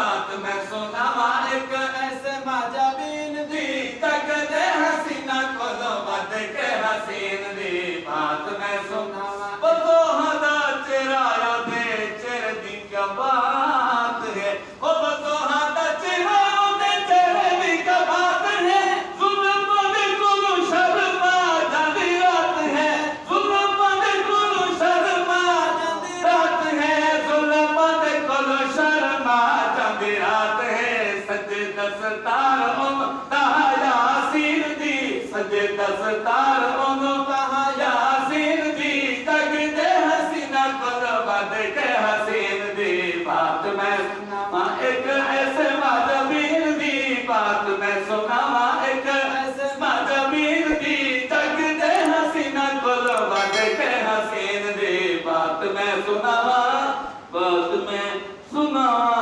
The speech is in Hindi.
बात मैं सुनावा एक ऐसे माजाबीन दी तक दे हसीना कोलो बद के हसीन दी बात मैं सुनावा वो तो हदा चिराया दे चिर दी क्या बात है वो तो हदा चिराया दे चिर दी क्या बात है जुल्म दे कुलु शर्मा जादी रात है जुल्म दे कुलु शर्मा जादी रात है जुल्म दे कुलु शर्मा जादी रात है सजे दस्तार उन कहा यासीन दी सजे दस्तार उन कहा यासीन दी तक दे हसीना कोलो बद के हसीन दी बात मैं सुनावा एक ऐसे माजबीन दी बात मैं सुनावा एक ऐसे माजबीन दी तक दे हसीना कोलो बद के हसीन दी बात मैं सुनावा बात मैं सुनावा।